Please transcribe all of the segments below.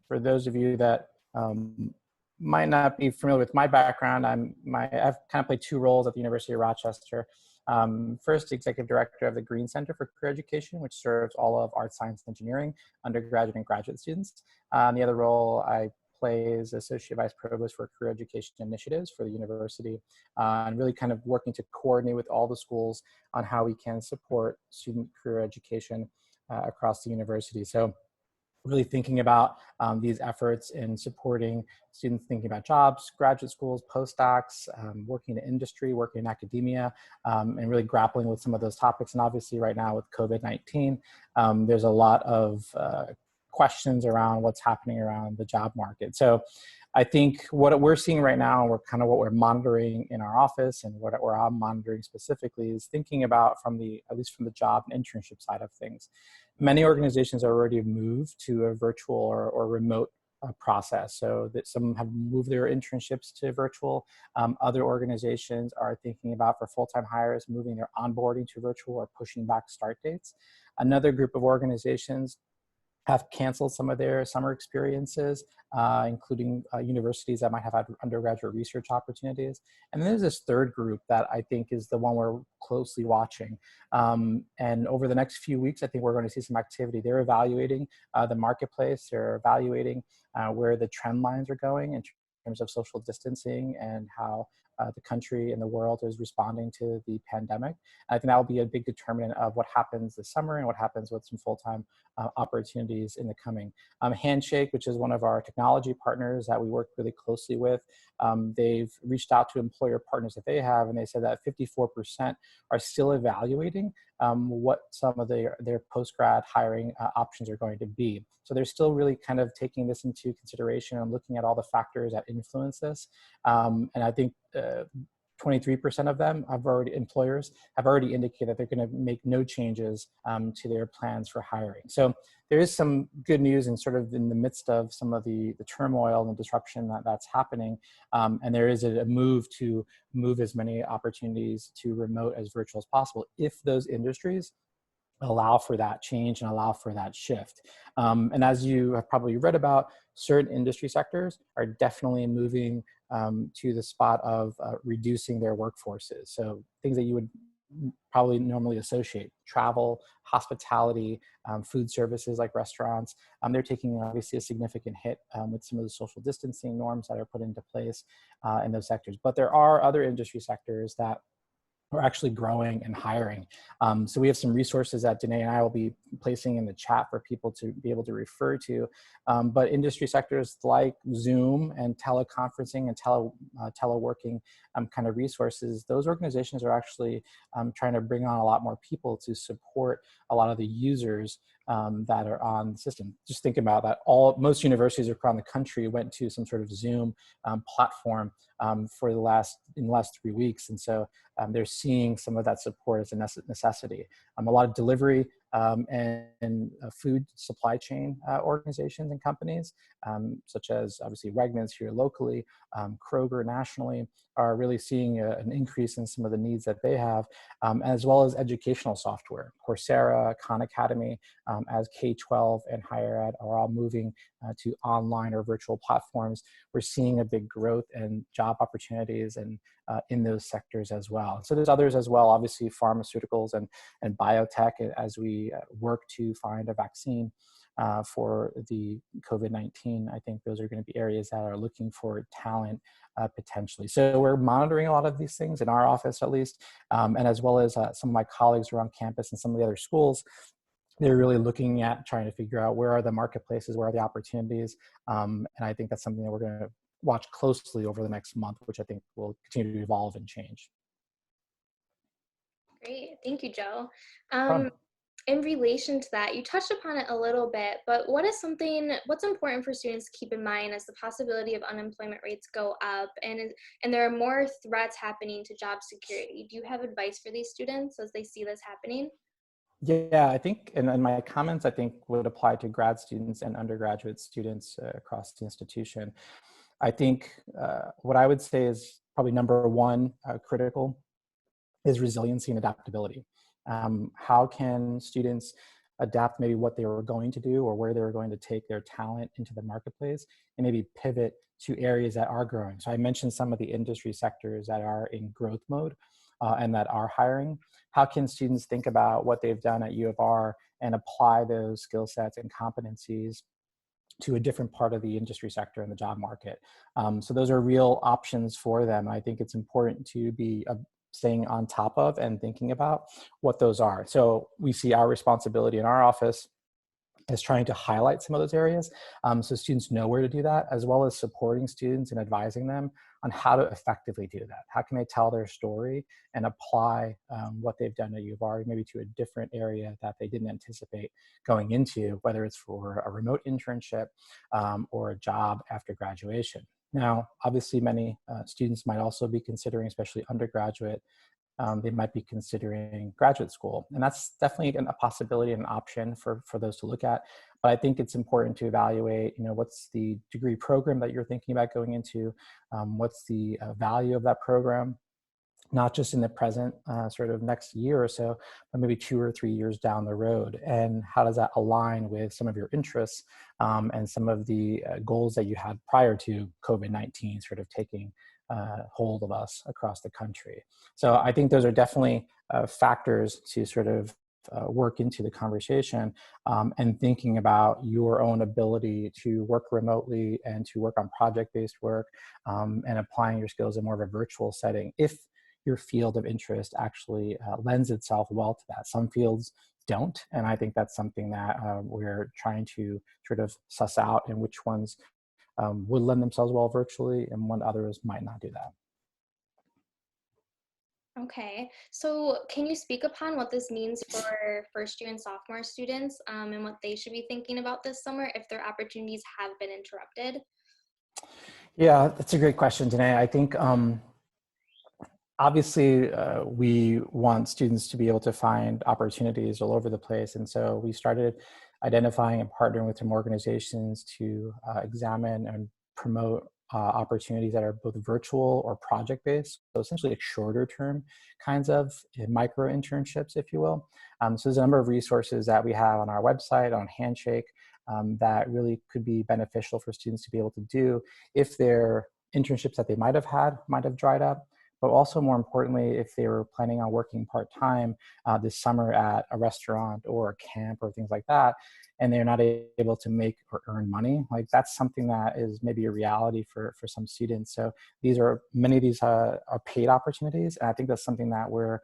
for those of you that might not be familiar with my background, I've kind of played two roles at the University of Rochester. First, executive director of the Greene Center for Career Education, which serves all of arts, science, and engineering undergraduate and graduate students. And the other role I play is associate vice provost for career education initiatives for the university, and really kind of working to coordinate with all the schools on how we can support student career education across the university. So really thinking about these efforts in supporting students thinking about jobs, graduate schools, postdocs, working in industry, working in academia, and really grappling with some of those topics. And obviously right now with COVID-19, there's a lot of questions around what's happening around the job market. So I think what we're seeing right now, what we're monitoring in our office, and what I'm monitoring specifically is thinking about at least from the job and internship side of things. Many organizations are already moved to a virtual or remote process. So that some have moved their internships to virtual. Other organizations are thinking about, for full-time hires, moving their onboarding to virtual or pushing back start dates. Another group of organizations have canceled some of their summer experiences, including universities that might have had undergraduate research opportunities. And then there's this third group that I think is the one we're closely watching. And over the next few weeks, I think we're going to see some activity. They're evaluating the marketplace. They're evaluating where the trend lines are going in terms of social distancing and how the country and the world is responding to the pandemic. I think that will be a big determinant of what happens this summer and what happens with some full-time opportunities in the coming. Handshake, which is one of our technology partners that we work really closely with, they've reached out to employer partners that they have, and they said that 54% are still evaluating what some of their post-grad hiring options are going to be. So they're still really kind of taking this into consideration and looking at all the factors that influence this. And I think 23% of them employers have already indicated that they're going to make no changes to their plans for hiring. So there is some good news and sort of in the midst of some of the turmoil and disruption that's happening. And there is a move to move as many opportunities to remote as virtual as possible if those industries allow for that change and allow for that shift. And as you have probably read about, certain industry sectors are definitely moving to the spot of reducing their workforces. So things that you would probably normally associate: travel, hospitality, food services like restaurants. They're taking obviously a significant hit with some of the social distancing norms that are put into place in those sectors. But there are other industry sectors that are actually growing and hiring. So we have some resources that Danae and I will be placing in the chat for people to be able to refer to. But industry sectors like Zoom and teleconferencing and teleworking kind of resources, those organizations are actually trying to bring on a lot more people to support a lot of the users that are on the system. Just think about that. Most universities around the country went to some sort of Zoom platform in the last 3 weeks. And so they're seeing some of that support as a necessity. A lot of delivery and food supply chain organizations and companies, such as obviously Wegmans here locally, Kroger nationally, are really seeing an increase in some of the needs that they have, as well as educational software. Coursera, Khan Academy, as K-12 and higher ed are all moving to online or virtual platforms. We're seeing a big growth and job opportunities and in those sectors as well. So there's others as well, obviously pharmaceuticals and biotech, as we work to find a vaccine for the COVID-19. I think those are going to be areas that are looking for talent potentially. So we're monitoring a lot of these things in our office, at least, and as well as some of my colleagues around campus and some of the other schools. They're really looking at trying to figure out where are the marketplaces, where are the opportunities. And I think that's something that we're going to watch closely over the next month, which I think will continue to evolve and change. Great, thank you, Joe. In relation to that, you touched upon it a little bit, but what's important for students to keep in mind as the possibility of unemployment rates go up and there are more threats happening to job security? Do you have advice for these students as they see this happening? Yeah, I think, and my comments, I think, would apply to grad students and undergraduate students across the institution. I think what I would say is probably number one critical is resiliency and adaptability. How can students adapt maybe what they were going to do or where they were going to take their talent into the marketplace, and maybe pivot to areas that are growing. So I mentioned some of the industry sectors that are in growth mode and that are hiring. How can students think about what they've done at U of R and apply those skill sets and competencies to a different part of the industry sector in the job market? So those are real options for them. I think it's important to be staying on top of and thinking about what those are. So we see our responsibility in our office is trying to highlight some of those areas so students know where to do that, as well as supporting students and advising them on how to effectively do that. How can they tell their story and apply what they've done at U of R maybe to a different area that they didn't anticipate going into, whether it's for a remote internship or a job after graduation. Now, obviously, many students might also be considering, especially undergraduate, they might be considering graduate school. And that's definitely a possibility and an option for those to look at. But I think it's important to evaluate, what's the degree program that you're thinking about going into? What's the value of that program? Not just in the present sort of next year or so, but maybe 2 or 3 years down the road. And how does that align with some of your interests and some of the goals that you had prior to COVID-19 sort of taking hold of us across the country? So I think those are definitely factors to sort of work into the conversation and thinking about your own ability to work remotely and to work on project-based work and applying your skills in more of a virtual setting, if your field of interest actually lends itself well to that. Some fields don't, and I think that's something that we're trying to sort of suss out, and which ones would lend themselves well virtually and when others might not do that. Okay, so can you speak upon what this means for first year and sophomore students and what they should be thinking about this summer if their opportunities have been interrupted? Yeah, that's a great question, Danae. I think obviously we want students to be able to find opportunities all over the place. And so we started identifying and partnering with some organizations to examine and promote opportunities that are both virtual or project-based. So essentially like shorter term kinds of micro internships, if you will. So there's a number of resources that we have on our website, on Handshake, that really could be beneficial for students to be able to do if their internships that they might have had might have dried up, but also more importantly, if they were planning on working part-time this summer at a restaurant or a camp or things like that, and they're not able to make or earn money, like that's something that is maybe a reality for some students. So many of these are paid opportunities, and I think that's something that we're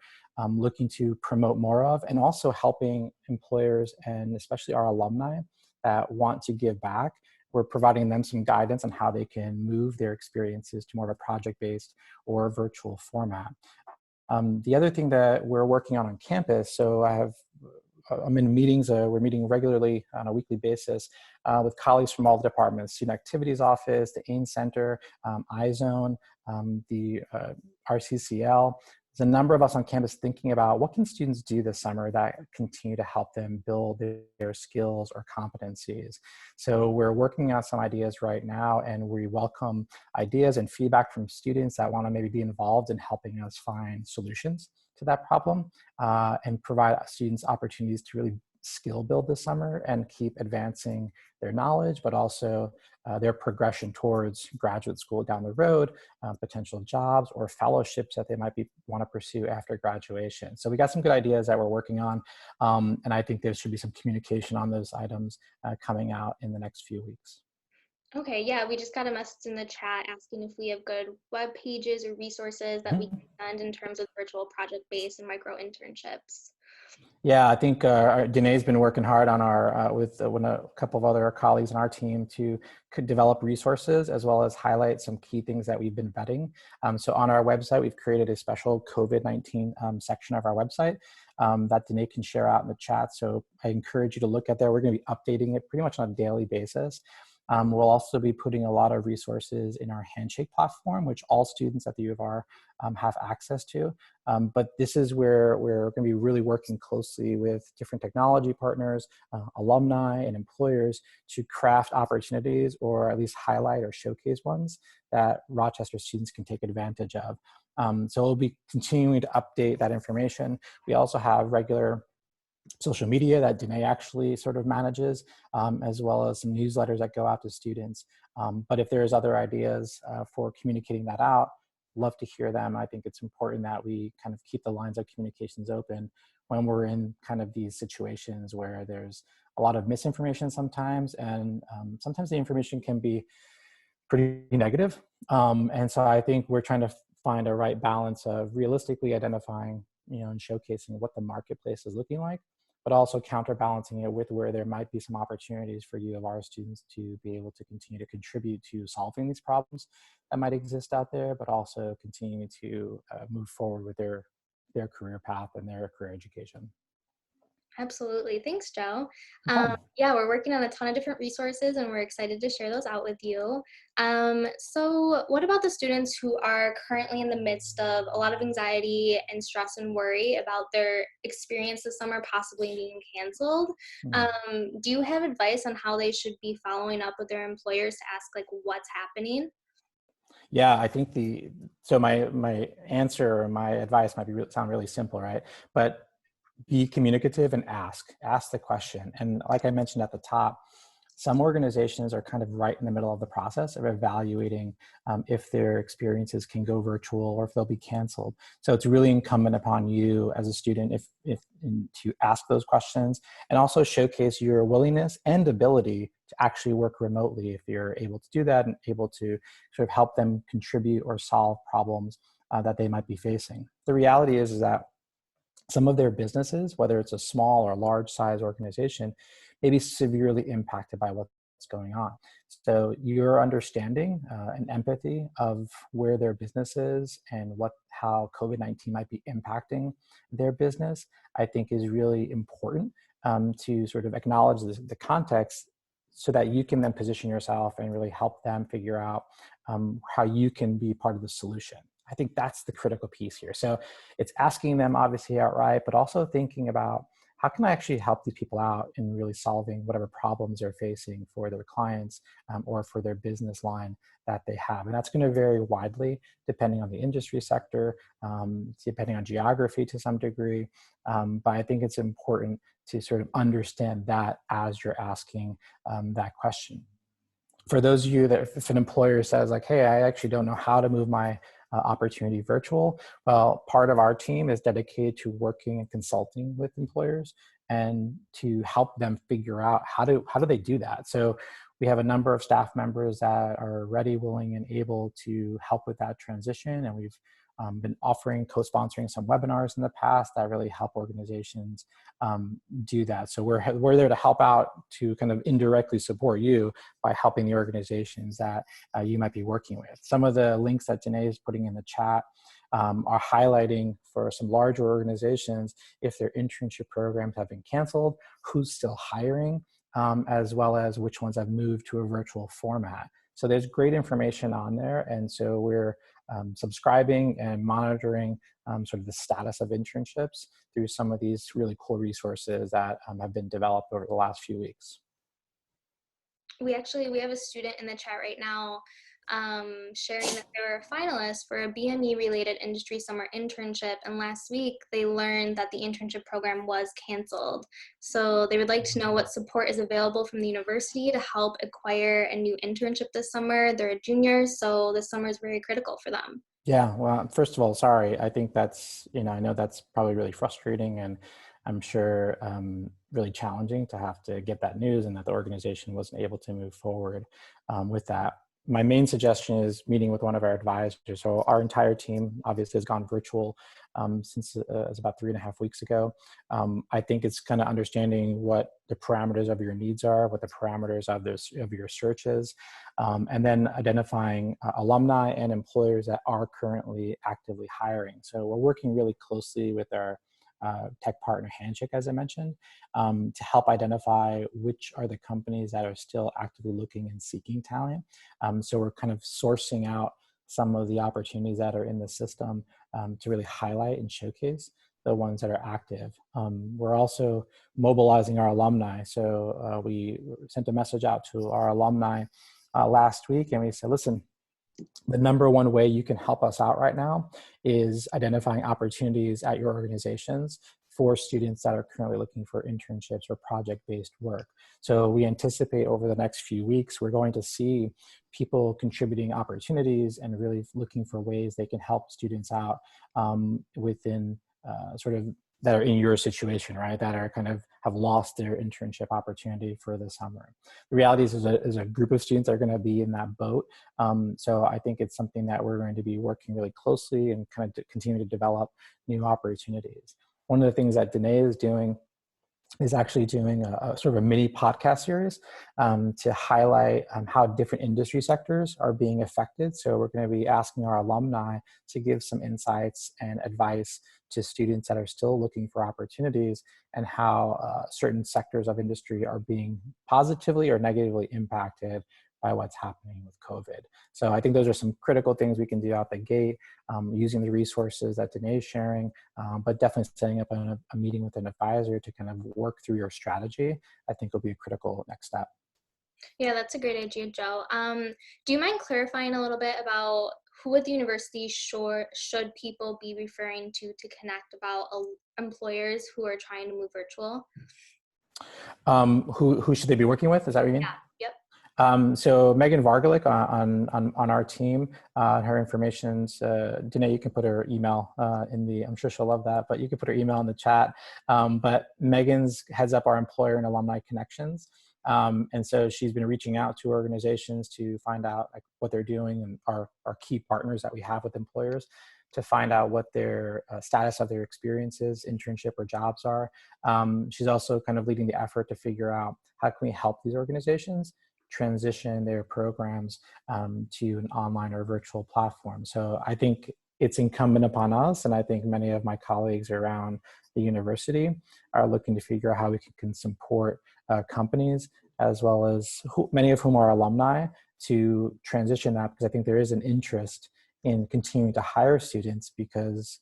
looking to promote more of, and also helping employers and especially our alumni that want to give back. We're providing them some guidance on how they can move their experiences to more of a project-based or virtual format. The other thing that we're working on campus, so I'm in meetings, we're meeting regularly on a weekly basis with colleagues from all the departments: Student Activities Office, the Greene Center, iZone, the RCCL. There's a number of us on campus thinking about what can students do this summer that continue to help them build their skills or competencies. So we're working on some ideas right now, and we welcome ideas and feedback from students that want to maybe be involved in helping us find solutions to that problem and provide students opportunities to really skill build this summer and keep advancing their knowledge, but also their progression towards graduate school down the road, potential jobs or fellowships that they might want to pursue after graduation. So we got some good ideas that we're working on, and I think there should be some communication on those items coming out in the next few weeks. Okay, yeah, we just got a message in the chat asking if we have good web pages or resources that we can send in terms of virtual project-based and micro internships. Yeah, I think Danae's been working hard on with a couple of other colleagues on our team to develop resources as well as highlight some key things that we've been vetting. So on our website, we've created a special COVID-19 section of our website that Danae can share out in the chat. So I encourage you to look at there. We're going to be updating it pretty much on a daily basis. We'll also be putting a lot of resources in our Handshake platform, which all students at the U of R have access to. But this is where we're going to be really working closely with different technology partners, alumni, and employers to craft opportunities, or at least highlight or showcase ones that Rochester students can take advantage of. So we'll be continuing to update that information. We also have regular social media that Danae actually sort of manages, as well as some newsletters that go out to students. But if there's other ideas for communicating that out, love to hear them. I think it's important that we kind of keep the lines of communications open when we're in kind of these situations where there's a lot of misinformation sometimes, and sometimes the information can be pretty negative. And so I think we're trying to find a right balance of realistically identifying, and showcasing what the marketplace is looking like, but also counterbalancing it with where there might be some opportunities for U of R students to be able to continue to contribute to solving these problems that might exist out there, but also continue to move forward with their career path and their career education. Absolutely. Thanks, Joe. No problem. Yeah, we're working on a ton of different resources and we're excited to share those out with you. So what about the students who are currently in the midst of a lot of anxiety and stress and worry about their experience this summer possibly being canceled? Hmm. Do you have advice on how they should be following up with their employers to ask like what's happening? Yeah, I think so my answer or my advice might sound really simple, right? But be communicative and ask the question. And like I mentioned at the top, some organizations are kind of right in the middle of the process of evaluating if their experiences can go virtual or if they'll be canceled. So it's really incumbent upon you as a student to ask those questions, and also showcase your willingness and ability to actually work remotely if you're able to do that and able to sort of help them contribute or solve problems that they might be facing. The reality is that some of their businesses, whether it's a small or large size organization, may be severely impacted by what's going on. So your understanding and empathy of where their business is and how COVID-19 might be impacting their business, I think is really important to sort of acknowledge the context, so that you can then position yourself and really help them figure out how you can be part of the solution. I think that's the critical piece here. So it's asking them obviously outright, but also thinking about how can I actually help these people out in really solving whatever problems they're facing for their clients or for their business line that they have. And that's going to vary widely depending on the industry sector, depending on geography to some degree. But I think it's important to sort of understand that as you're asking that question. For those of you that if an employer says like, hey, I actually don't know how to move my opportunity virtual, well, part of our team is dedicated to working and consulting with employers and to help them figure out how do they do that. So we have a number of staff members that are ready, willing, and able to help with that transition. And we've been offering, co-sponsoring some webinars in the past that really help organizations do that. So we're there to help out, to kind of indirectly support you by helping the organizations that you might be working with. Some of the links that Danae is putting in the chat are highlighting for some larger organizations if their internship programs have been canceled, who's still hiring, as well as which ones have moved to a virtual format. So there's great information on there. And so we're subscribing and monitoring sort of the status of internships through some of these really cool resources that have been developed over the last few weeks. We have a student in the chat right now sharing that they were a finalist for a BME related industry summer internship, and last week they learned that the internship program was canceled. So they would like to know what support is available from the university to help acquire a new internship this summer. They're a junior, so this summer is very critical for them. Yeah, well, first of all, sorry. I think that's, I know that's probably really frustrating, and I'm sure really challenging to have to get that news and that the organization wasn't able to move forward with that. My main suggestion is meeting with one of our advisors. So our entire team obviously has gone virtual since it's about 3.5 weeks ago. I think it's kind of understanding what the parameters of your needs are, what the parameters of your search is, and then identifying alumni and employers that are currently actively hiring. So we're working really closely with our tech partner Handshake, as I mentioned, to help identify which are the companies that are still actively looking and seeking talent. So we're kind of sourcing out some of the opportunities that are in the system to really highlight and showcase the ones that are active. We're also mobilizing our alumni. So we sent a message out to our alumni last week, and we said, listen, the number one way you can help us out right now is identifying opportunities at your organizations for students that are currently looking for internships or project-based work. So we anticipate over the next few weeks, we're going to see people contributing opportunities and really looking for ways they can help students out within sort of that are in your situation, right? That are kind of have lost their internship opportunity for the summer. The reality is a group of students that are going to be in that boat. So I think it's something that we're going to be working really closely and kind of continue to develop new opportunities. One of the things that Danae is actually doing a sort of a mini podcast series to highlight how different industry sectors are being affected. So we're going to be asking our alumni to give some insights and advice to students that are still looking for opportunities and how certain sectors of industry are being positively or negatively impacted by what's happening with COVID. So I think those are some critical things we can do out the gate, using the resources that Danae is sharing, but definitely setting up a meeting with an advisor to kind of work through your strategy, I think will be a critical next step. Yeah, that's a great idea, Joe. Do you mind clarifying a little bit about who at the university should people be referring to connect about employers who are trying to move virtual? Who should they be working with? Is that what you mean? Yeah. Yep. So Megan Vargalik on our team, her information's, Danae, you can put her email in the, I'm sure she'll love that, but you can put her email in the chat. But Megan's heads up our employer and alumni connections. And so she's been reaching out to organizations to find out like what they're doing and our key partners that we have with employers to find out what their status of their experiences, internship or jobs are. She's also kind of leading the effort to figure out how can we help these organizations transition their programs to an online or virtual platform. So I think it's incumbent upon us, and I think many of my colleagues around the university are looking to figure out how we can support companies, as well as many of whom are alumni, to transition that, because I think there is an interest in continuing to hire students, because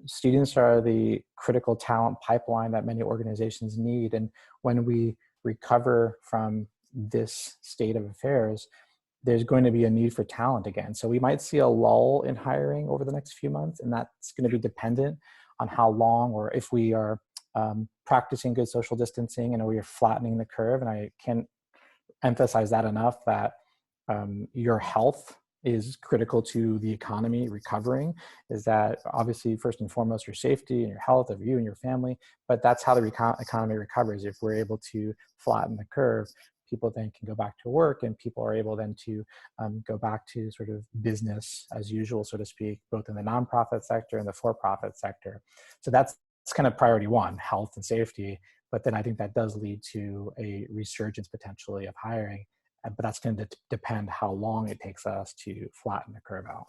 students are the critical talent pipeline that many organizations need. And when we recover from this state of affairs, there's going to be a need for talent again. So we might see a lull in hiring over the next few months, and that's going to be dependent on how long, or if we are practicing good social distancing and we are flattening the curve. And I can't emphasize that enough, that your health is critical to the economy recovering. Is that obviously first and foremost your safety and your health of you and your family, but that's how the economy recovers. If we're able to flatten the curve, people then can go back to work, and people are able then to go back to sort of business as usual, so to speak, both in the nonprofit sector and the for-profit sector. So that's kind of priority one, health and safety. But then I think that does lead to a resurgence potentially of hiring. But that's going to depend how long it takes us to flatten the curve out.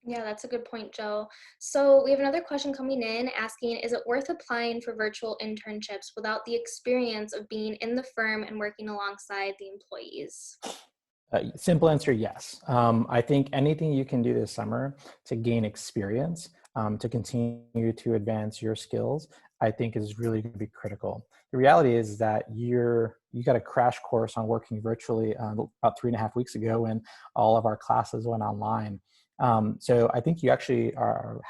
Yeah, that's a good point, Joe. So we have another question coming in asking, is it worth applying for virtual internships without the experience of being in the firm and working alongside the employees? Simple answer, yes. I think anything you can do this summer to gain experience, to continue to advance your skills, I think is really going to be critical. The reality is that you got a crash course on working virtually about 3.5 weeks ago when all of our classes went online. So I think you actually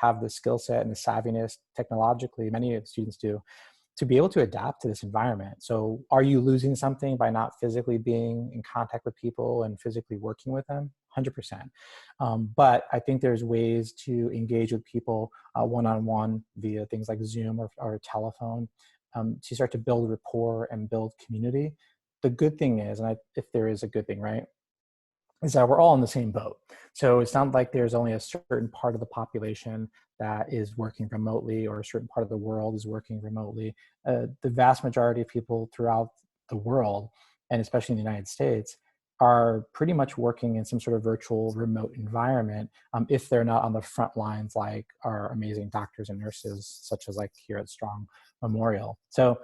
have the skill set and the savviness technologically, many of the students do, to be able to adapt to this environment. So are you losing something by not physically being in contact with people and physically working with them? 100%. But I think there's ways to engage with people one-on-one via things like Zoom or telephone, to start to build rapport and build community. The good thing is, and if there is a good thing, right, is that we're all in the same boat. So it's not like there's only a certain part of the population that is working remotely, or a certain part of the world is working remotely. The vast majority of people throughout the world, and especially in the United States, are pretty much working in some sort of virtual remote environment, if they're not on the front lines like our amazing doctors and nurses, such as like here at Strong Memorial. So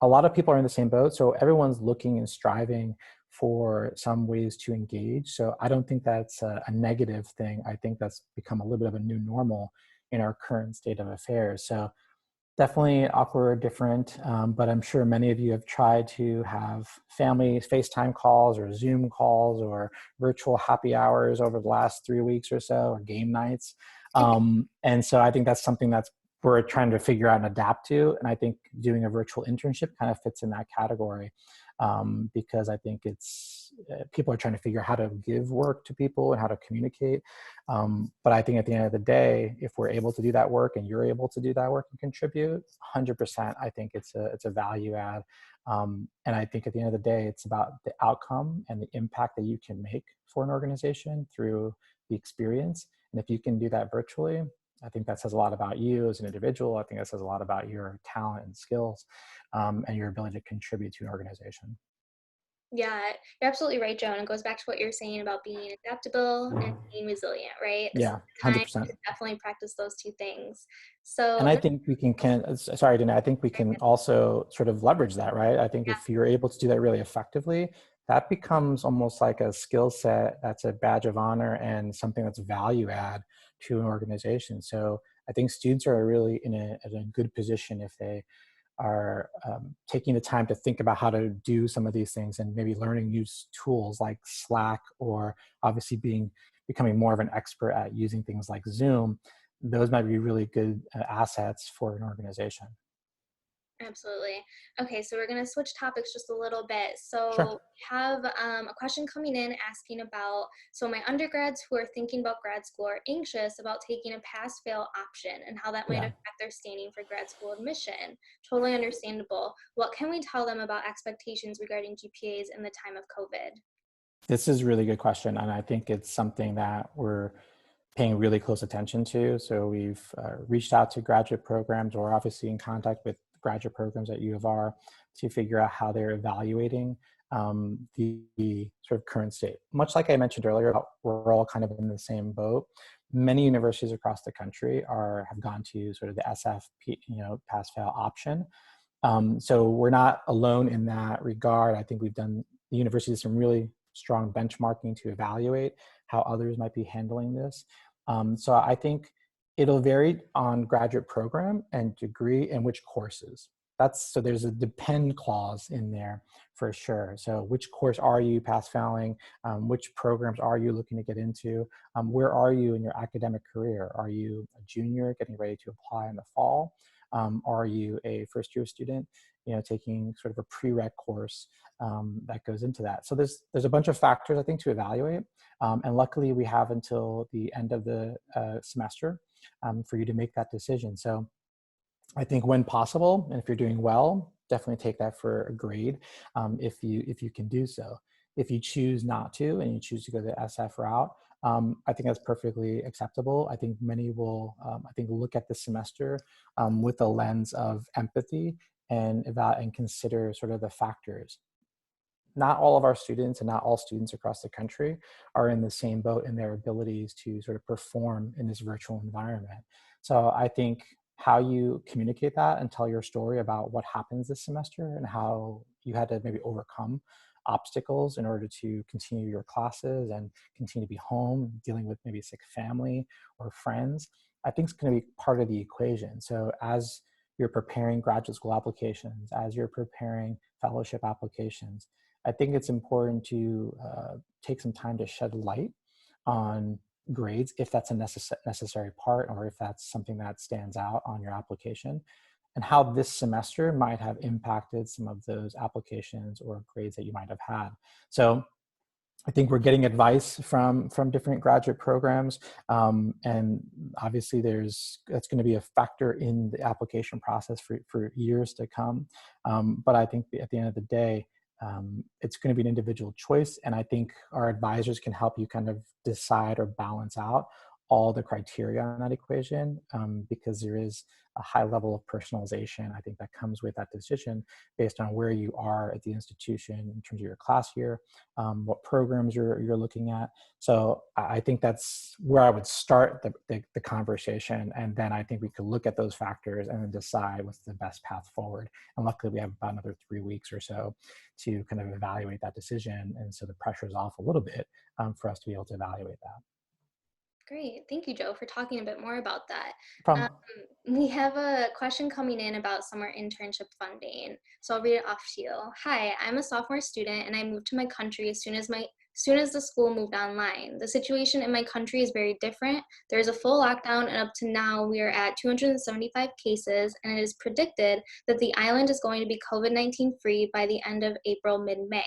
a lot of people are in the same boat. So everyone's looking and striving for some ways to engage. So I don't think that's a negative thing. I think that's become a little bit of a new normal in our current state of affairs. So definitely awkward, different, but I'm sure many of you have tried to have family FaceTime calls or Zoom calls or virtual happy hours over the last 3 weeks or so, or game nights. And so I think that's something that's we're trying to figure out and adapt to. And I think doing a virtual internship kind of fits in that category, because I think people are trying to figure out how to give work to people and how to communicate. But I think at the end of the day, if we're able to do that work and you're able to do that work and contribute, 100%, I think it's a value add. And I think at the end of the day, it's about the outcome and the impact that you can make for an organization through the experience. And if you can do that virtually, I think that says a lot about you as an individual. I think that says a lot about your talent and skills, and your ability to contribute to an organization. Yeah, you're absolutely right, Joan. It goes back to what you're saying about being adaptable and being resilient, right? This is Yeah, the time 100%. to definitely practice those two things. And So, I think we sorry, Dana, I think we can also sort of leverage that, right? I think if you're able to do that really effectively, that becomes almost like a skill set that's a badge of honor and something that's value add to an organization. So I think students are really in a good position if they are taking the time to think about how to do some of these things and maybe learning new tools like Slack, or obviously becoming more of an expert at using things like Zoom. Those might be really good assets for an organization. absolutely. Okay, so we're going to switch topics just a little bit. So, Sure. we have a question coming in asking about, so my undergrads who are thinking about grad school are anxious about taking a pass fail option and how that might Yeah. affect their standing for grad school admission. Totally understandable. What can we tell them about expectations regarding GPAs in the time of COVID? This is a really good question. And I think it's something that we're paying really close attention to. So we've reached out to graduate programs, or obviously in contact with graduate programs at U of R, to figure out how they're evaluating the sort of current state. Much like I mentioned earlier, we're all kind of in the same boat. Many universities across the country have gone to sort of the SFP, pass fail option. So we're not alone in that regard. I think the university has some really strong benchmarking to evaluate how others might be handling this. So I think it'll vary on graduate program and degree and which courses. So there's a depend clause in there for sure. So which course are you pass failing? Which programs are you looking to get into? Where are you in your academic career? Are you a junior getting ready to apply in the fall? Are you a first year student, taking sort of a prereq course that goes into that? So there's a bunch of factors I think to evaluate, and luckily we have until the end of the semester for you to make that decision. So I think when possible, and if you're doing well, definitely take that for a grade, if you can do so. If you choose not to and you choose to go the SF route, I think that's perfectly acceptable. I think many will, look at the semester with a lens of empathy and consider sort of the factors. Not all of our students and not all students across the country are in the same boat in their abilities to sort of perform in this virtual environment. So I think how you communicate that and tell your story about what happens this semester and how you had to maybe overcome obstacles in order to continue your classes and continue to be home, dealing with maybe sick family or friends, I think is going to be part of the equation. So as you're preparing graduate school applications, as you're preparing fellowship applications, I think it's important to take some time to shed light on grades, if that's a necessary part, or if that's something that stands out on your application, and how this semester might have impacted some of those applications or grades that you might have had. So I think we're getting advice from different graduate programs, and obviously that's going to be a factor in the application process for years to come. But I think at the end of the day, it's going to be an individual choice, and I think our advisors can help you kind of decide or balance out all the criteria on that equation, because there is a high level of personalization, I think, that comes with that decision based on where you are at the institution in terms of your class year, what programs you're looking at. So I think that's where I would start the conversation, and then I think we could look at those factors and then decide what's the best path forward. And luckily we have about another 3 weeks or so to kind of evaluate that decision, and so the pressure is off a little bit for us to be able to evaluate that. Great. Thank you, Joe, for talking a bit more about that. No Um, problem. we have a question coming in about summer internship funding. So I'll read it off to you. Hi, I'm a sophomore student and I moved to my country as soon as my soon as the school moved online. The situation in my country is very different. There is a full lockdown, and up to now, we are at 275 cases, and it is predicted that the island is going to be COVID-19 free by the end of April, mid-May.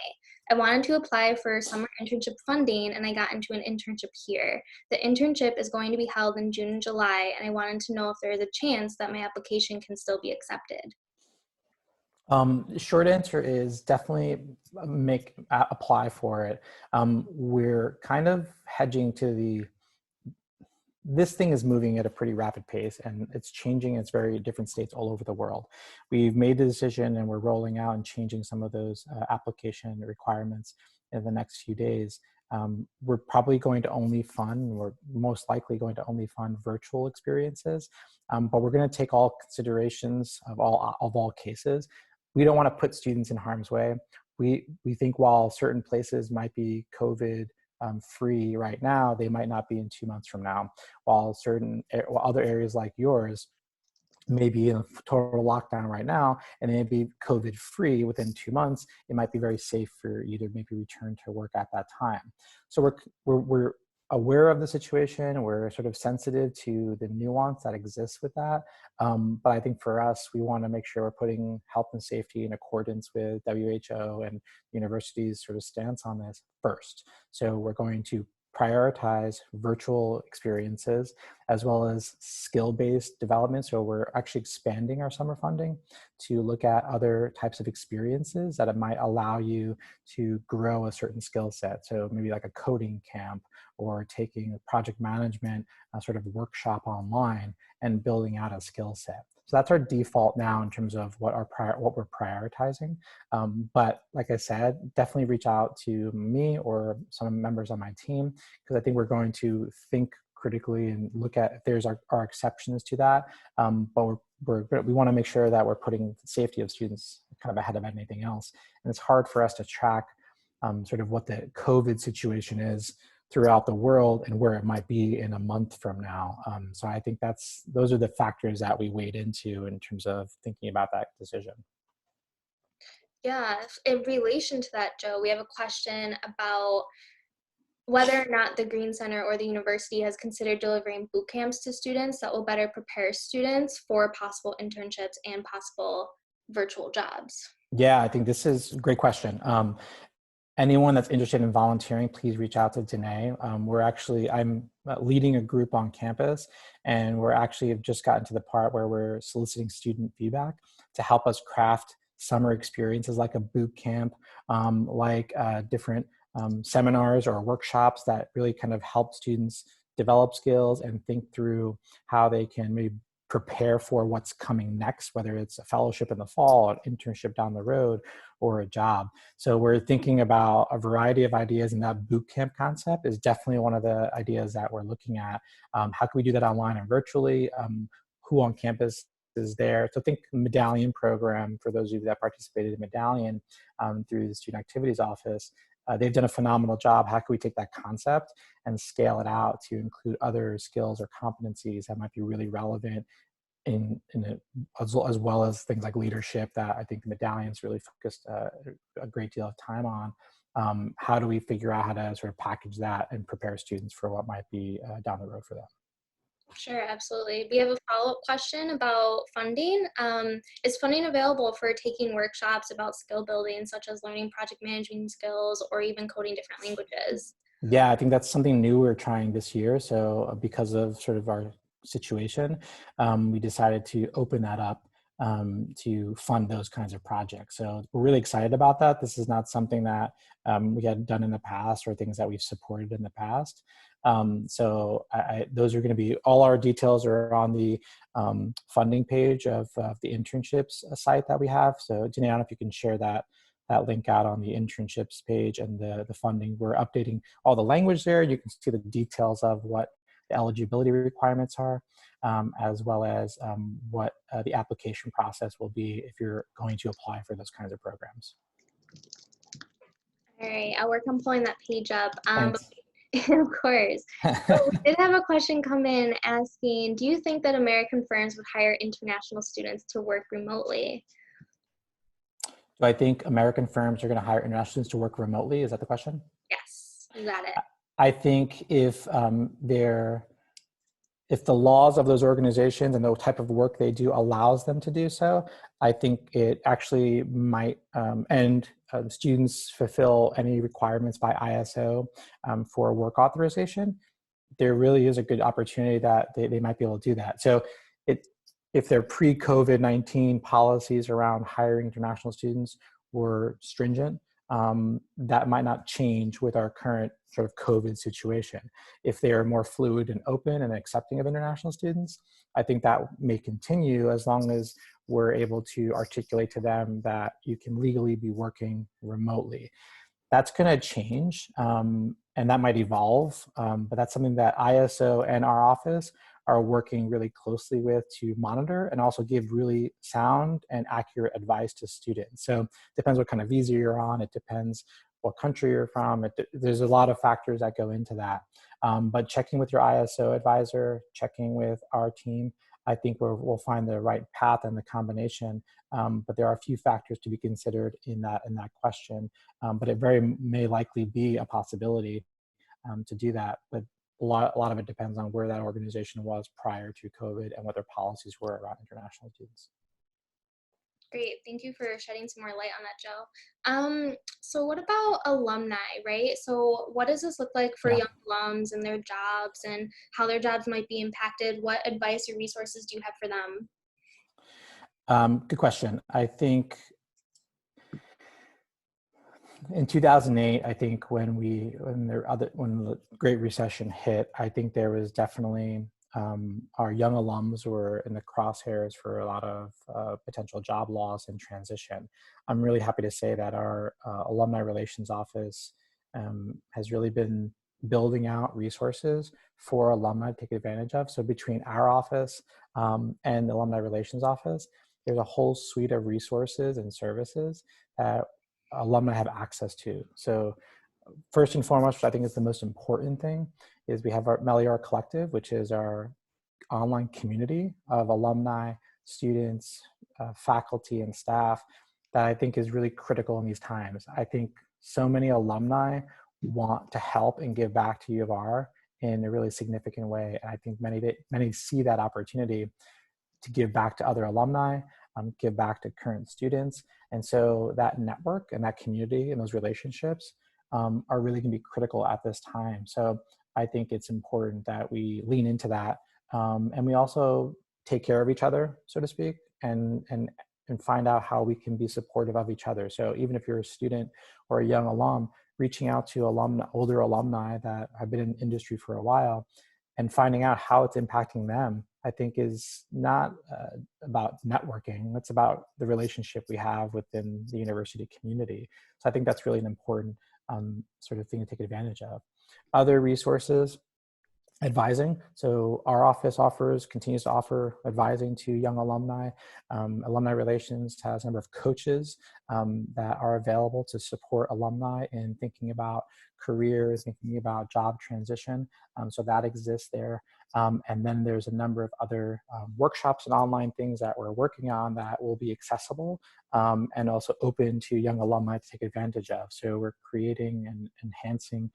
I wanted to apply for summer internship funding, and I got into an internship here. The internship is going to be held in June and July, and I wanted to know if there is a chance that my application can still be accepted. Short answer is definitely apply for it. We're kind of hedging to this thing is moving at a pretty rapid pace, and it's changing. It's very different states all over the world. We've made the decision, and we're rolling out and changing some of those application requirements in the next few days. We're probably going to only fund, we're most likely going to only fund virtual experiences, but we're going to take all considerations of all cases. We don't want to put students in harm's way. We think while certain places might be COVID free right now, they might not be in 2 months from now, while other areas like yours may be in a total lockdown right now, and they may be COVID free within 2 months. It might be very safe for you to maybe return to work at that time. So we're aware of the situation. We're sort of sensitive to the nuance that exists with that. But I think for us, we want to make sure we're putting health and safety in accordance with WHO and universities' sort of stance on this first. So we're going to prioritize virtual experiences as well as skill-based development. So we're actually expanding our summer funding to look at other types of experiences that it might allow you to grow a certain skill set. So maybe like a coding camp, or taking a project management sort of workshop online and building out a skill set. So that's our default now in terms of what we're prioritizing. But like I said, definitely reach out to me or some members on my team, because I think we're going to think critically and look at if there's our exceptions to that. But we want to make sure that we're putting the safety of students kind of ahead of anything else. And it's hard for us to track sort of what the COVID situation is throughout the world and where it might be in a month from now. So I think those are the factors that we weighed into in terms of thinking about that decision. Yeah, in relation to that, Joe, we have a question about whether or not the Greene Center or the university has considered delivering boot camps to students that will better prepare students for possible internships and possible virtual jobs. Yeah, I think this is a great question. Anyone that's interested in volunteering, please reach out to Danae. I'm leading a group on campus, and we're actually have just gotten to the part where we're soliciting student feedback to help us craft summer experiences like a boot camp, different seminars or workshops that really kind of help students develop skills and think through how they can maybe prepare for what's coming next, whether it's a fellowship in the fall, an internship down the road, or a job. So we're thinking about a variety of ideas, and that boot camp concept is definitely one of the ideas that we're looking at. How can we do that online and virtually? Who on campus is there? So think Medallion program, for those of you that participated in Medallion through the Student Activities Office. They've done a phenomenal job. How can we take that concept and scale it out to include other skills or competencies that might be really relevant as well as things like leadership that I think the Medallion's really focused a great deal of time on. How do we figure out how to sort of package that and prepare students for what might be down the road for them? Sure, absolutely. We have a follow-up question about funding. Is funding available for taking workshops about skill building, such as learning project management skills or even coding different languages? Yeah, I think that's something new we're trying this year. So because of sort of our situation, we decided to open that up to fund those kinds of projects. So we're really excited about that. This is not something that we had done in the past or things that we've supported in the past. Those are going to be, all our details are on the funding page of the internships site that we have. So Janae, I don't know if you can share that link out on the internships page and the funding. We're updating all the language there. You can see the details of what the eligibility requirements are, as well as what the application process will be if you're going to apply for those kinds of programs. All right, I'll work on pulling that page up. Thanks. Of course. So we did have a question come in asking, do you think that American firms would hire international students to work remotely? So I think American firms are going to hire international students to work remotely. Is that the question? Yes. Got it. I think if the laws of those organizations and the type of work they do allows them to do so, I think it actually might, and students fulfill any requirements by ISO for work authorization, there really is a good opportunity that they might be able to do that. So if their pre-COVID-19 policies around hiring international students were stringent, that might not change with our current sort of COVID situation. If they are more fluid and open and accepting of international students, I think that may continue as long as we're able to articulate to them that you can legally be working remotely. That's going to change, and that might evolve, but that's something that ISO and our office are working really closely with to monitor and also give really sound and accurate advice to students. So it depends what kind of visa you're on. It depends what country you're from. There's a lot of factors that go into that. But checking with your ISO advisor, checking with our team, I think we'll find the right path and the combination. But there are a few factors to be considered in that question. But it very may likely be a possibility to do that. But a lot of it depends on where that organization was prior to COVID and what their policies were around international students. Great. Thank you for shedding some more light on that, Joe. So what about alumni, right? So what does this look like for Yeah. young alums and their jobs and how their jobs might be impacted? What advice or resources do you have for them? Good question. I think in 2008, I think when the Great Recession hit, I think there was definitely our young alums were in the crosshairs for a lot of potential job loss and transition. I'm really happy to say that our alumni relations office has really been building out resources for alumni to take advantage of. So between our office and the alumni relations office, there's a whole suite of resources and services that alumni have access to. So first and foremost, which I think is the most important thing, is we have our Melior Collective, which is our online community of alumni, students, faculty, and staff that I think is really critical in these times. I think so many alumni want to help and give back to U of R in a really significant way. And I think many see that opportunity to give back to other alumni, give back to current students. And so that network and that community and those relationships are really going to be critical at this time. So I think it's important that we lean into that. And we also take care of each other, so to speak, and find out how we can be supportive of each other. So even if you're a student or a young alum, reaching out to older alumni that have been in industry for a while and finding out how it's impacting them, I think is not about networking. It's about the relationship we have within the university community. So I think that's really an important sort of thing to take advantage of. Other resources, advising. So our office continues to offer advising to young alumni. Alumni Relations has a number of coaches that are available to support alumni in thinking about careers, thinking about job transition. So that exists there. And then there's a number of other workshops and online things that we're working on that will be accessible and also open to young alumni to take advantage of. So we're creating and enhancing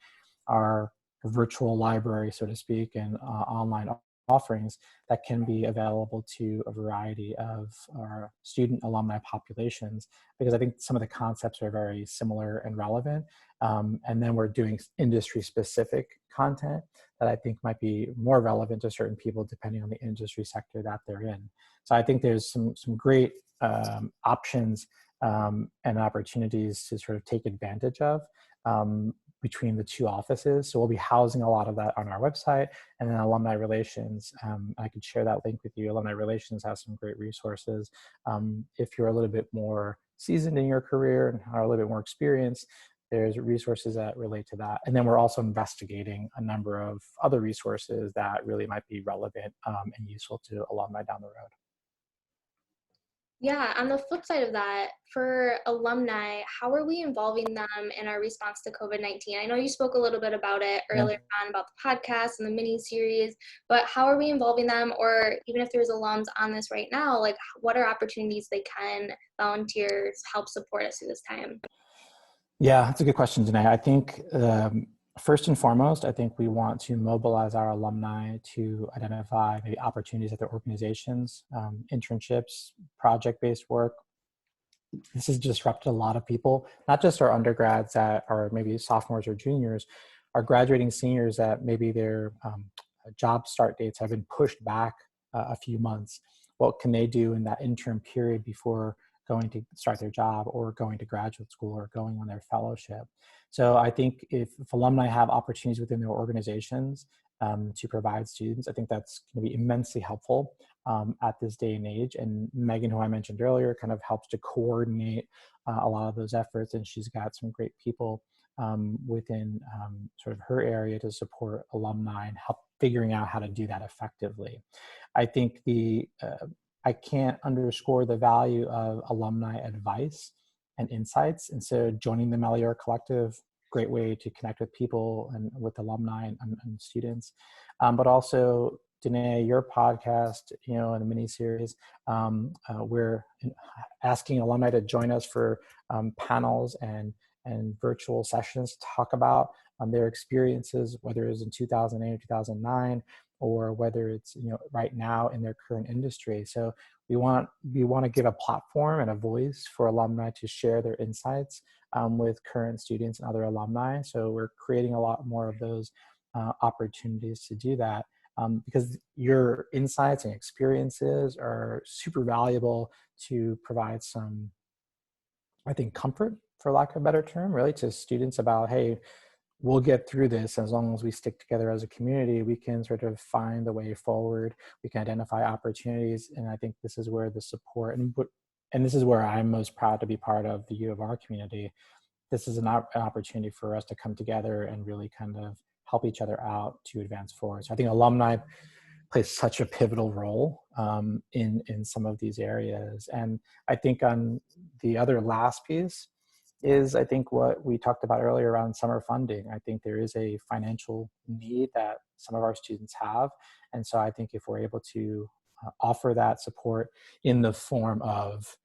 our virtual library, so to speak, and online offerings that can be available to a variety of our student alumni populations, because I think some of the concepts are very similar and relevant. And then we're doing industry specific content that I think might be more relevant to certain people depending on the industry sector that they're in. So I think there's some great options and opportunities to sort of take advantage of between the two offices. So we'll be housing a lot of that on our website, and then Alumni Relations. I could share that link with you. Alumni Relations has some great resources. If you're a little bit more seasoned in your career and are a little bit more experienced, there's resources that relate to that. And then we're also investigating a number of other resources that really might be relevant and useful to alumni down the road. Yeah, on the flip side of that, for alumni, how are we involving them in our response to COVID-19? I know you spoke a little bit about it earlier on about the podcast and the mini series, but how are we involving them? Or even if there's alums on this right now, like what are opportunities they can volunteer to help support us through this time? Yeah, that's a good question, Janae. I think First and foremost, I think we want to mobilize our alumni to identify maybe opportunities at their organizations, internships, project-based work. This has disrupted a lot of people, not just our undergrads that are maybe sophomores or juniors, our graduating seniors that maybe their job start dates have been pushed back a few months. What can they do in that interim period before going to start their job or going to graduate school or going on their fellowship? So I think if alumni have opportunities within their organizations to provide students, I think that's going to be immensely helpful at this day and age. And Megan, who I mentioned earlier, kind of helps to coordinate a lot of those efforts, and she's got some great people within sort of her area to support alumni and help figuring out how to do that effectively. I think I can't underscore the value of alumni advice and insights. And so joining the Melior Collective, great way to connect with people and with alumni and students. But also, Danae, your podcast, in the mini series, we're asking alumni to join us for panels and virtual sessions to talk about their experiences, whether it's in 2008 or 2009, or whether it's right now in their current industry. So we want to give a platform and a voice for alumni to share their insights with current students and other alumni. So we're creating a lot more of those opportunities to do that. Because your insights and experiences are super valuable to provide some, I think, comfort, for lack of a better term, really, to students about, hey, we'll get through this as long as we stick together as a community. We can sort of find the way forward. We can identify opportunities, and I think this is where the support and this is where I'm most proud to be part of the U of R community. This is an opportunity for us to come together and really kind of help each other out to advance forward. So I think alumni plays such a pivotal role in some of these areas. And I think on the other last piece is, I think, what we talked about earlier around summer funding. I think there is a financial need that some of our students have. And so I think if we're able to offer that support in the form of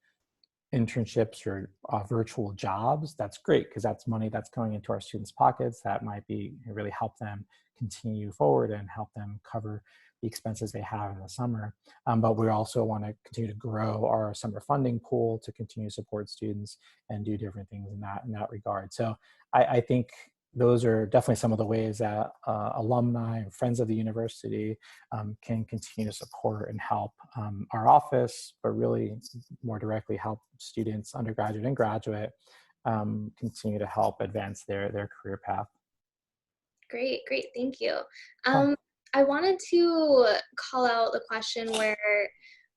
internships or virtual jobs, that's great, because that's money that's going into our students' pockets that might be really help them continue forward and help them cover the expenses they have in the summer. But we also want to continue to grow our summer funding pool to continue to support students and do different things in that regard. So I think those are definitely some of the ways that alumni and friends of the university can continue to support and help our office, but really more directly help students, undergraduate and graduate, continue to help advance their career path. Great, thank you. Cool. I wanted to call out the question where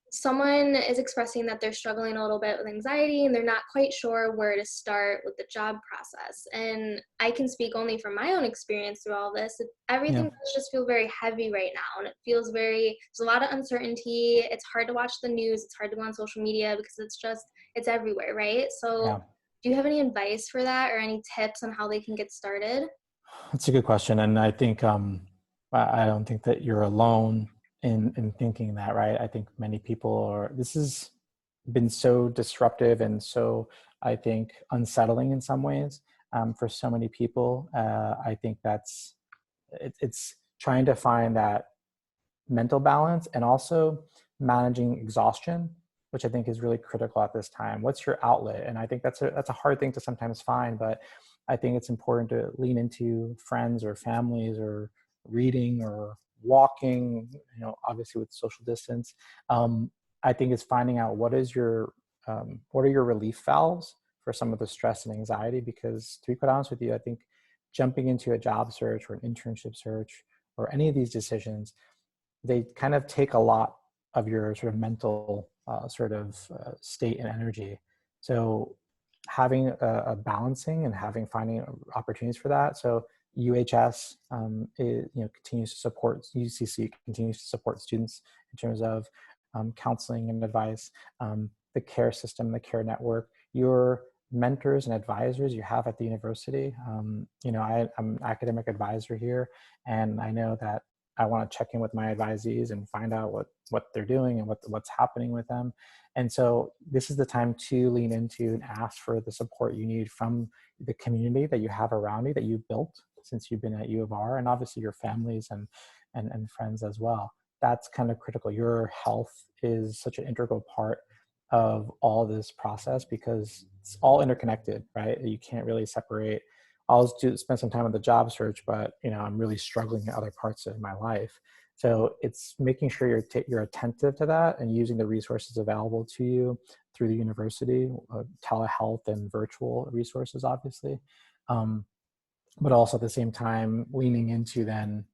someone is expressing that they're struggling a little bit with anxiety and they're not quite sure where to start with the job process. And I can speak only from my own experience through all this. Everything does just feel very heavy right now. And it feels there's a lot of uncertainty. It's hard to watch the news. It's hard to go on social media because it's everywhere, right? So do you have any advice for that or any tips on how they can get started? That's a good question. And I think, I don't think that you're alone in thinking that, right? I think many people this has been so disruptive and so, I think, unsettling in some ways for so many people. I think it's trying to find that mental balance and also managing exhaustion, which I think is really critical at this time. What's your outlet? And I think that's a hard thing to sometimes find, but I think it's important to lean into friends or families or reading or walking, obviously with social distance. I think it's finding out what are your relief valves for some of the stress and anxiety, because to be quite honest with you, I think jumping into a job search or an internship search or any of these decisions, they kind of take a lot of your sort of mental state and energy. So having a balancing and finding opportunities for that. So UHS continues to support, UCC continues to support students in terms of counseling and advice, the care system, the care network, your mentors and advisors you have at the university. I'm an academic advisor here, and I know that I want to check in with my advisees and find out what they're doing and what's happening with them. And so this is the time to lean into and ask for the support you need from the community that you have around you, that you've built since you've been at U of R, and obviously your families and friends as well. That's kind of critical. Your health is such an integral part of all this process because it's all interconnected, right? You can't really separate. I'll spend some time on the job search, but I'm really struggling in other parts of my life. So it's making sure you're attentive to that and using the resources available to you through the university, telehealth and virtual resources, obviously. But also at the same time leaning into then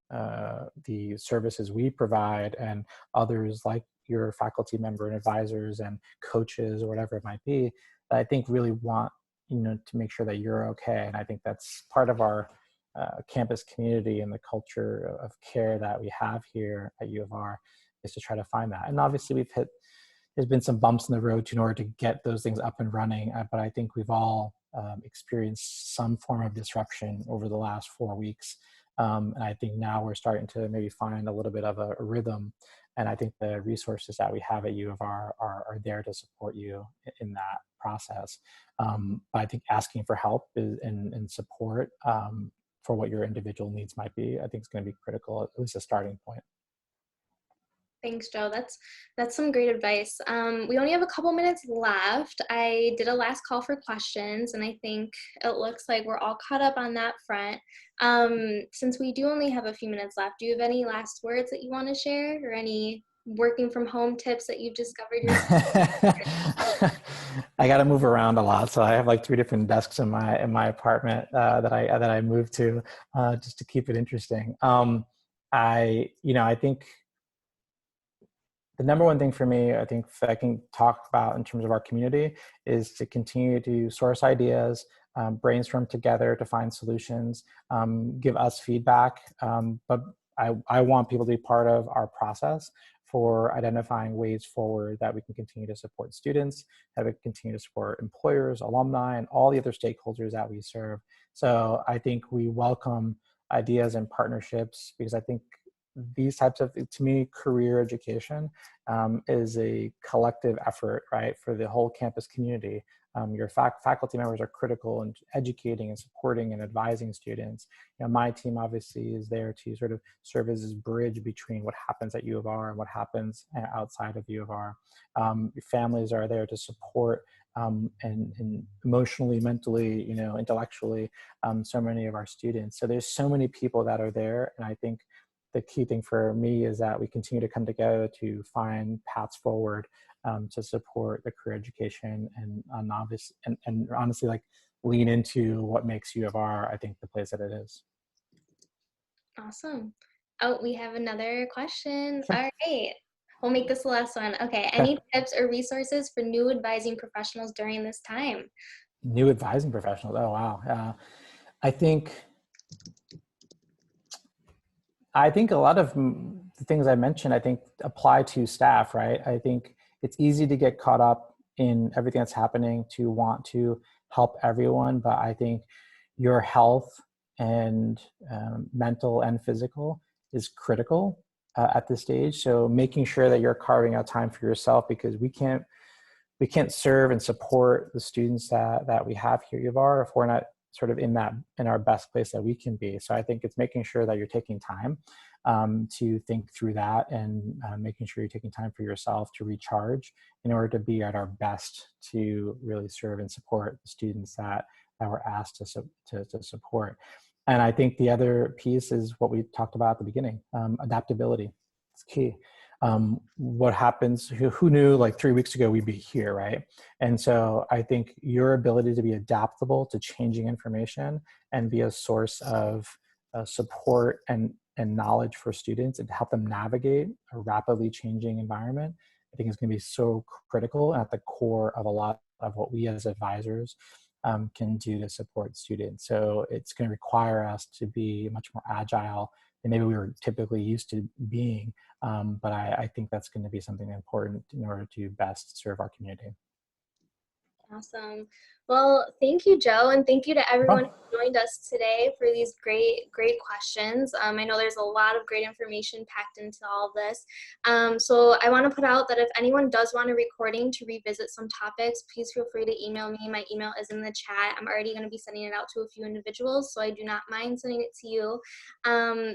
the services we provide and others like your faculty member and advisors and coaches or whatever it might be, that I think really want to make sure that you're okay. And I think that's part of our campus community and the culture of care that we have here at U of R, is to try to find that. And obviously there's been some bumps in the road in order to get those things up and running, but I think we've all experienced some form of disruption over the last 4 weeks. And I think now we're starting to maybe find a little bit of a rhythm. And I think the resources that we have at U of R are there to support you in that process. But I think asking for help and support for what your individual needs might be, I think is going to be critical, at least a starting point. Thanks, Joe. That's some great advice. We only have a couple minutes left. I did a last call for questions, and I think it looks like we're all caught up on that front. Since we do only have a few minutes left, do you have any last words that you want to share, or any working from home tips that you've discovered yourself? I got to move around a lot, so I have like 3 different desks in my apartment that I moved to just to keep it interesting. I think the number one thing for me, I think I can talk about in terms of our community, is to continue to source ideas, brainstorm together to find solutions, give us feedback. But I want people to be part of our process for identifying ways forward that we can continue to support students, that we can continue to support employers, alumni, and all the other stakeholders that we serve. So I think we welcome ideas and partnerships, because I think these types of, to me, career education is a collective effort, right, for the whole campus community. Your faculty members are critical in educating and supporting and advising students. My team obviously is there to sort of serve as this bridge between what happens at U of R and what happens outside of U of R. Families are there to support and emotionally, mentally, intellectually, so many of our students. So there's so many people that are there, and I think the key thing for me is that we continue to come together to find paths forward to support the career education and honestly, like, lean into what makes U of R, I think, the place that it is. Awesome. Oh, we have another question. Sure. All right. We'll make this the last one. Okay. Any tips or resources for new advising professionals during this time? New advising professionals. Oh, wow. I think a lot of the things I mentioned, I think, apply to staff, right? I think it's easy to get caught up in everything that's happening to want to help everyone, but I think your health and mental and physical is critical at this stage. So making sure that you're carving out time for yourself, because we can't serve and support the students that we have here at U of R if we're not sort of in our best place that we can be. So I think it's making sure that you're taking time to think through that, and making sure you're taking time for yourself to recharge in order to be at our best to really serve and support the students that we're asked to support. And I think the other piece is what we talked about at the beginning, adaptability. It's key. What happens, who knew like 3 weeks ago we'd be here, right? And so I think your ability to be adaptable to changing information and be a source of support and knowledge for students and to help them navigate a rapidly changing environment, I think is going to be so critical and at the core of a lot of what we as advisors can do to support students. So it's going to require us to be much more agile than maybe we were typically used to being. But I think that's going to be something important in order to best serve our community. Awesome. Well, thank you, Joe, and thank you to No everyone problem. who joined us today for these great questions. I know there's a lot of great information packed into all of this. So I want to put out that if anyone does want a recording to revisit some topics, please feel free to email me. My email is in the chat. I'm already going to be sending it out to a few individuals, so I do not mind sending it to you.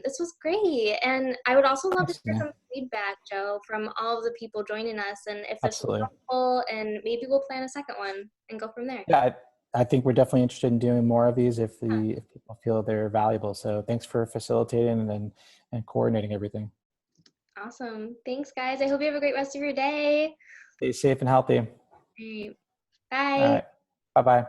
This was great, and I would also love to Thanks, hear yeah. some feedback, Joe, from all of the people joining us, and if this was Absolutely. helpful, and maybe we'll plan a second one and go from there. Yeah, I think we're definitely interested in doing more of these if Yeah, if people feel they're valuable. So thanks for facilitating and coordinating everything. awesome. Thanks, guys. I hope you have a great rest of your day. Stay safe and healthy. All All right. Bye. right. Bye-bye.